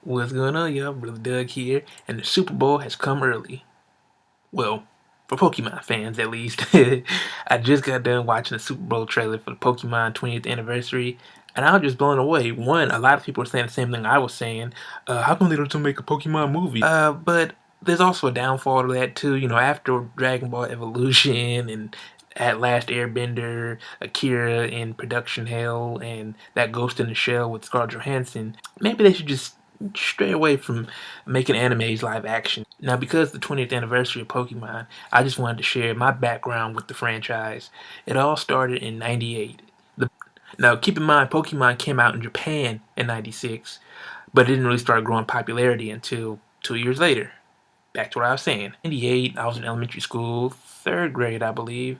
What's going on, y'all? Brother Doug here, and the Super Bowl has come early. Well, for Pokemon fans at least. I just got done watching the Super Bowl trailer for the Pokemon 20th anniversary, and I was just blown away. One, a lot of people are saying the same thing I was saying. How come they don't make a Pokemon movie? But there's also a downfall to that too. After Dragon Ball Evolution and at Last Airbender, Akira in production hell, and that Ghost in the Shell with Scarlett Johansson, maybe they should just stray away from making animes live action. Now, because the 20th anniversary of Pokemon, I just wanted to share my background with the franchise. It all started in '98. Now, keep in mind, Pokemon came out in Japan in '96, but it didn't really start growing popularity until 2 years later. Back to what I was saying. '98, I was in elementary school, third grade, I believe.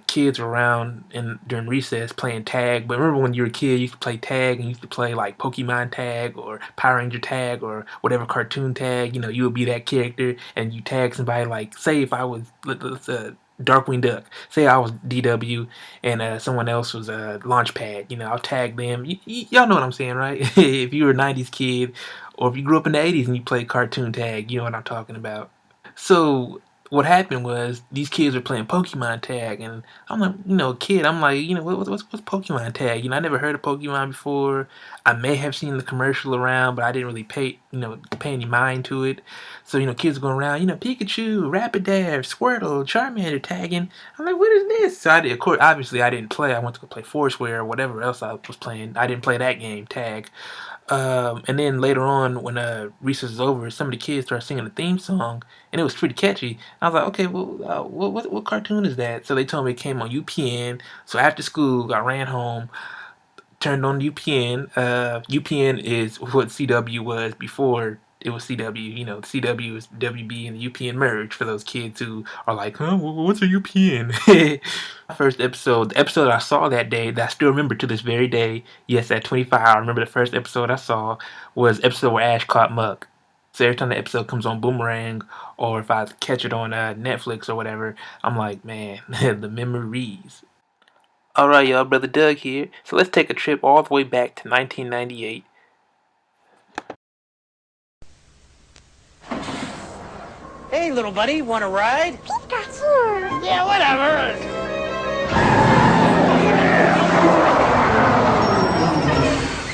Kids were around during recess playing tag. But remember when you were a kid, you used to play tag and you used to play like Pokemon tag or Power Ranger tag or whatever cartoon tag. You would be that character and you tag somebody. Like, say if I was Darkwing Duck, say I was DW and someone else was Launchpad. I'll tag them. Y'all know what I'm saying, right? If you were a '90s kid or if you grew up in the '80s and you played cartoon tag, you know what I'm talking about. So what happened was these kids were playing Pokemon tag, and I'm like, kid, I'm like, what's Pokemon tag? I never heard of Pokemon before. I may have seen the commercial around, but I didn't really pay any mind to it. So kids are going around, Pikachu, Rapidash, Squirtle, Charmander tagging. I'm like, what is this? So I did, of course, obviously I didn't play. I went to go play Foursquare or whatever else I was playing. I didn't play that game, tag. And then later on, when recess was over, some of the kids started singing the theme song, and it was pretty catchy. I was like, okay, well, what cartoon is that? So they told me it came on UPN. So after school, I ran home, turned on UPN. UPN is what CW was before it was CW. CW is WB and the UPN merged for those kids who are like, huh, what's a UPN? First episode, the episode I saw that day that I still remember to this very day. Yes, at 25, I remember the first episode I saw was episode where Ash caught Muck. So every time the episode comes on Boomerang, or if I catch it on Netflix or whatever, I'm like, man, the memories. Alright, y'all, Brother Doug here. So let's take a trip all the way back to 1998. Hey, little buddy, want a ride? Pikachu! Yeah, whatever.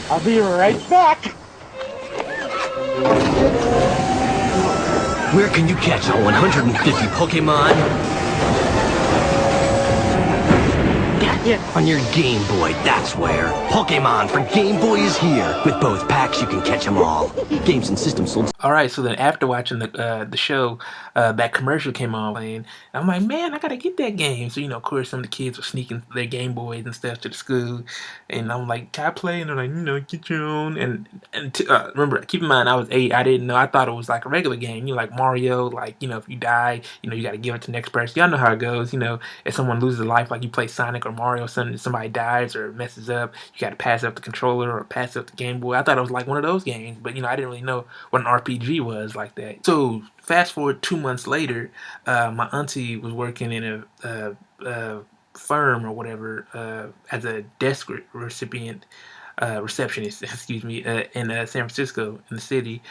I'll be right back. Where can you catch all 150 Pokemon? On your Game Boy, that's where. Pokemon for Game Boy is here. With both packs, you can catch them all. Games and systems sold. Alright, so then after watching the show, that commercial came on playing. And I'm like, man, I gotta get that game. So, of course, some of the kids were sneaking their Game Boys and stuff to the school. And I'm like, can I play? And they're like, get your own. And remember, keep in mind, I was 8. I didn't know. I thought it was like a regular game. Like Mario, like, if you die, you gotta give it to the next person. Y'all know how it goes. If someone loses a life, like you play Sonic or Mario, somebody dies or messes up, you gotta pass up the controller or pass up the Game Boy. I thought it was like one of those games, but I didn't really know what an RPG was like that. So fast forward 2 months later, my auntie was working in a firm or whatever as a desk recipient, receptionist, excuse me, in San Francisco in the city.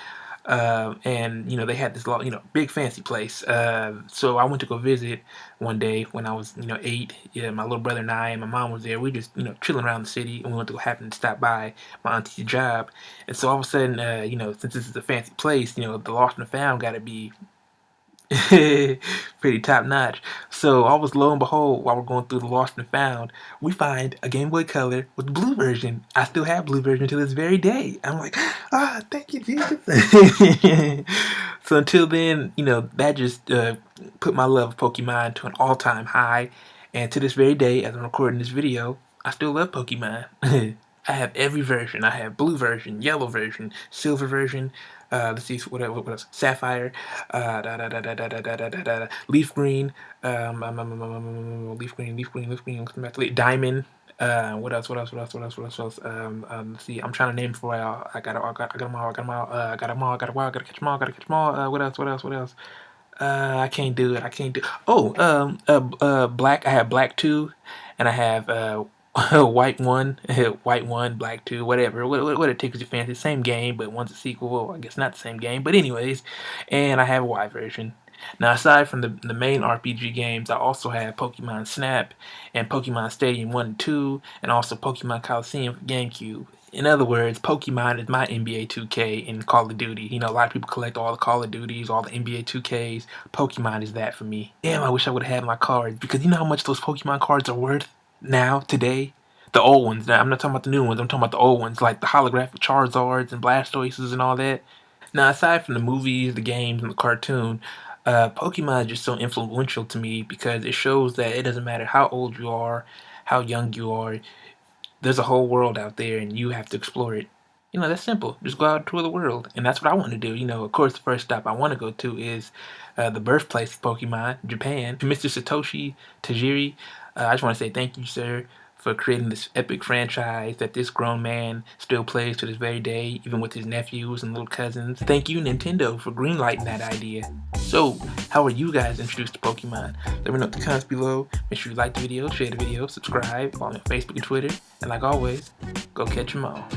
And they had this big fancy place. So I went to go visit one day when I was 8. Yeah, my little brother and I and my mom was there. We just chilling around the city, and we went to go happen to stop by my auntie's job. And so all of a sudden, since this is a fancy place, the lost and found got to be pretty top notch. So always lo and behold, while we're going through the lost and found, we find a Game Boy Color with the blue version. I still have blue version to this very day. I'm like, thank you, Jesus. So until then, that just put my love of Pokemon to an all-time high. And to this very day, as I'm recording this video, I still love Pokemon. I have every version. I have blue version, yellow version, silver version. Let's see what else? Sapphire, leaf green, leaf green. Come back to diamond. What else? What else? What else? What else? What else? What else? Let's see. I'm trying to name for y'all. I got them all. I got them all. I got them all. I got them all. I gotta catch them all. Gotta catch them all. What else? What else? What else? I can't do it. I can't do. Oh, black. I have black too, and I have white one, white one, black two, whatever. What it tickles your fancy. Same game, but one's a sequel. Well, I guess not the same game, but anyways. And I have a Y version. Now, aside from the main RPG games, I also have Pokemon Snap and Pokemon Stadium 1 and 2, and also Pokemon Coliseum for GameCube. In other words, Pokemon is my NBA 2K in Call of Duty. You know, a lot of people collect all the Call of Duties, all the NBA 2Ks. Pokemon is that for me. Damn, I wish I would have had my cards because you know how much those Pokemon cards are worth now, today? The old ones. Now, I'm not talking about the new ones. I'm talking about the old ones, like the holographic Charizards and Blastoises and all that. Now, aside from the movies, the games, and the cartoon, Pokemon is just so influential to me because it shows that it doesn't matter how old you are, how young you are, there's a whole world out there and you have to explore it. You know, that's simple. Just go out and tour the world. And that's what I want to do. You know, of course, the first stop I want to go to is the birthplace of Pokemon, Japan. To Mr. Satoshi Tajiri, I just want to say thank you, sir, for creating this epic franchise that this grown man still plays to this very day, even with his nephews and little cousins. Thank you, Nintendo, for greenlighting that idea. So, how are you guys introduced to Pokemon? Let me know in the comments below. Make sure you like the video, share the video, subscribe, follow me on Facebook and Twitter. And like always, go catch 'em all.